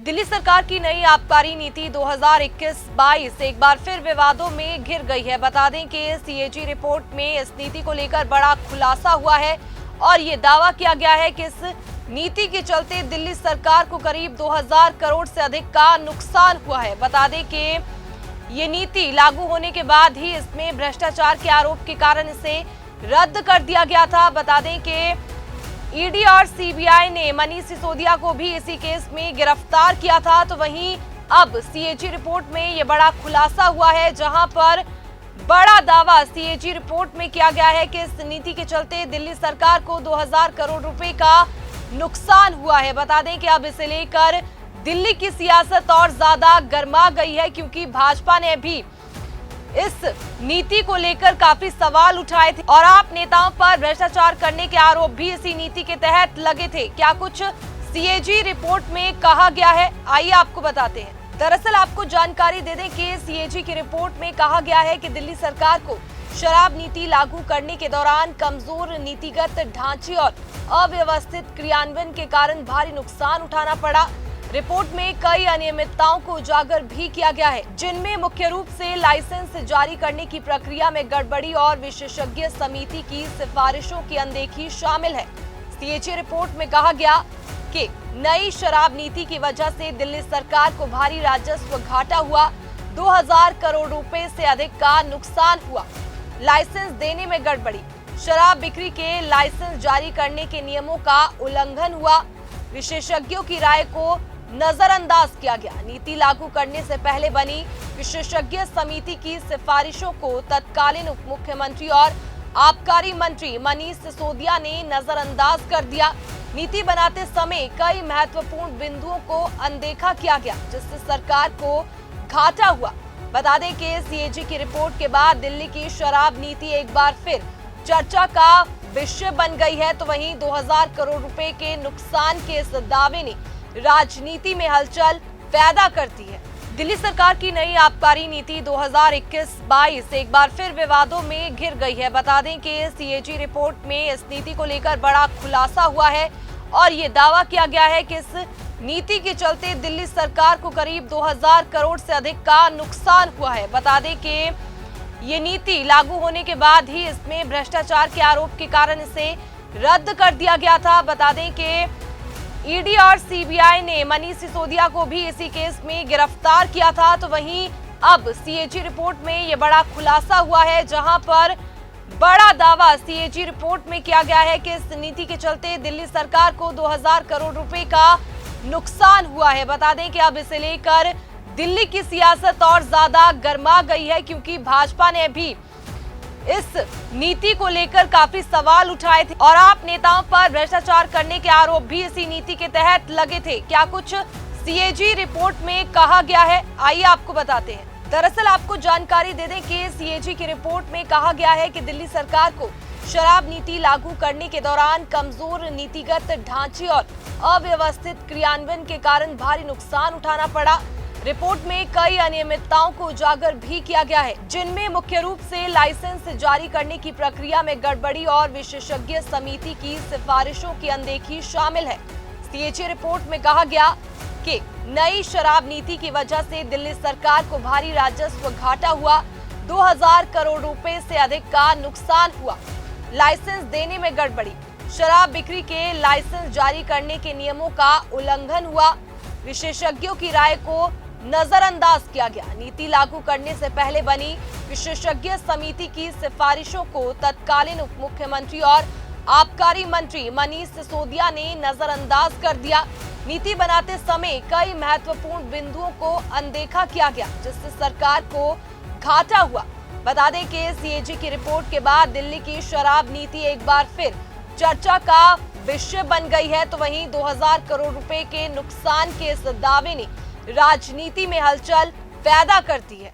दिल्ली सरकार की नई आबकारी नीति 2021-22 एक बार फिर विवादों में घिर गई है। बता दें कि सीएजी रिपोर्ट में इस नीति को लेकर बड़ा खुलासा हुआ है और ये दावा किया गया है कि इस नीति के चलते दिल्ली सरकार को करीब 2000 करोड़ से अधिक का नुकसान हुआ है। बता दें कि ये नीति लागू होने के बाद ही इसमें भ्रष्टाचार के आरोप के कारण इसे रद्द कर दिया गया था। बता दें कि ईडी और सीबीआई ने मनीष सिसोदिया को भी इसी केस में गिरफ्तार किया था। तो वहीं अब सीएजी रिपोर्ट में ये बड़ा खुलासा हुआ है, जहां पर बड़ा दावा सीएजी रिपोर्ट में किया गया है कि इस नीति के चलते दिल्ली सरकार को 2000 करोड़ रुपए का नुकसान हुआ है। बता दें कि अब इसे लेकर दिल्ली की सियासत और ज्यादा गर्मा गई है, क्योंकि भाजपा ने भी इस नीति को लेकर काफी सवाल उठाए थे और आप नेताओं पर भ्रष्टाचार करने के आरोप भी इसी नीति के तहत लगे थे। क्या कुछ सीएजी रिपोर्ट में कहा गया है, आइए आपको बताते हैं। दरअसल आपको जानकारी दे दें कि सीएजी की रिपोर्ट में कहा गया है कि दिल्ली सरकार को शराब नीति लागू करने के दौरान कमजोर नीतिगत ढांचे और अव्यवस्थित क्रियान्वयन के कारण भारी नुकसान उठाना पड़ा। रिपोर्ट में कई अनियमितताओं को उजागर भी किया गया है, जिनमें मुख्य रूप से लाइसेंस जारी करने की प्रक्रिया में गड़बड़ी और विशेषज्ञ समिति की सिफारिशों की अनदेखी शामिल है। सीएजी रिपोर्ट में कहा गया कि नई शराब नीति की वजह से दिल्ली सरकार को भारी राजस्व घाटा हुआ, 2000 करोड़ रुपए से अधिक का नुकसान हुआ। लाइसेंस देने में गड़बड़ी, शराब बिक्री के लाइसेंस जारी करने के नियमों का उल्लंघन हुआ, विशेषज्ञों की राय को नजरअंदाज किया गया। नीति लागू करने से पहले बनी विशेषज्ञ समिति की सिफारिशों को तत्कालीन उप मुख्यमंत्री और आबकारी मंत्री मनीष सिसोदिया ने नजरअंदाज कर दिया। नीति बनाते समय कई महत्वपूर्ण बिंदुओं को अनदेखा किया गया, जिससे सरकार को घाटा हुआ। बता दें कि सीएजी की रिपोर्ट के बाद दिल्ली की शराब नीति एक बार फिर चर्चा का विषय बन गई है। तो वहीं 2000 करोड़ रुपए के नुकसान के इस दावे ने राजनीति में हलचल पैदा करती है। दिल्ली सरकार की नई आबकारी नीति 2021-22 एक बार फिर विवादों में घिर गई है। बता दें कि सीएजी रिपोर्ट में इस नीति को लेकर बड़ा खुलासा हुआ है और ये दावा किया गया है कि इस नीति के चलते दिल्ली सरकार को करीब 2000 करोड़ से अधिक का नुकसान हुआ है। बता दें कि ये नीति लागू होने के बाद ही इसमें भ्रष्टाचार के आरोप के कारण इसे रद्द कर दिया गया था। बता दें कि ईडी और सीबीआई ने मनीष सिसोदिया को भी इसी केस में गिरफ्तार किया था। तो वहीं अब सीएजी रिपोर्ट में ये बड़ा खुलासा हुआ है, जहां पर बड़ा दावा सीएजी रिपोर्ट में किया गया है कि इस नीति के चलते दिल्ली सरकार को 2000 करोड़ रुपए का नुकसान हुआ है। बता दें कि अब इसे लेकर दिल्ली की सियासत और ज्यादा गर्मा गई है, क्योंकि भाजपा ने भी इस नीति को लेकर काफी सवाल उठाए थे और आप नेताओं पर भ्रष्टाचार करने के आरोप भी इसी नीति के तहत लगे थे। क्या कुछ सीएजी रिपोर्ट में कहा गया है, आइए आपको बताते हैं। दरअसल आपको जानकारी दे दें कि सीएजी की रिपोर्ट में कहा गया है कि दिल्ली सरकार को शराब नीति लागू करने के दौरान कमजोर नीतिगत ढांचे और अव्यवस्थित क्रियान्वयन के कारण भारी नुकसान उठाना पड़ा। रिपोर्ट में कई अनियमितताओं को उजागर भी किया गया है, जिनमें मुख्य रूप से लाइसेंस जारी करने की प्रक्रिया में गड़बड़ी और विशेषज्ञ समिति की सिफारिशों की अनदेखी शामिल है। सीएजी रिपोर्ट में कहा गया कि नई शराब नीति की वजह से दिल्ली सरकार को भारी राजस्व घाटा हुआ, 2000 करोड़ रुपए से अधिक का नुकसान हुआ। लाइसेंस देने में गड़बड़ी, शराब बिक्री के लाइसेंस जारी करने के नियमों का उल्लंघन हुआ, विशेषज्ञों की राय को नजरअंदाज किया गया। नीति लागू करने से पहले बनी विशेषज्ञ समिति की सिफारिशों को तत्कालीन उप मुख्यमंत्री और आबकारी मंत्री मनीष सिसोदिया ने नजरअंदाज कर दिया। नीति बनाते समय कई महत्वपूर्ण बिंदुओं को अनदेखा किया गया, जिससे सरकार को घाटा हुआ। बता दें कि सीएजी की रिपोर्ट के बाद दिल्ली की शराब नीति एक बार फिर चर्चा का विषय बन गई है। तो वहीं 2000 करोड़ रुपए के नुकसान के इस दावे ने राजनीति में हलचल पैदा करती है।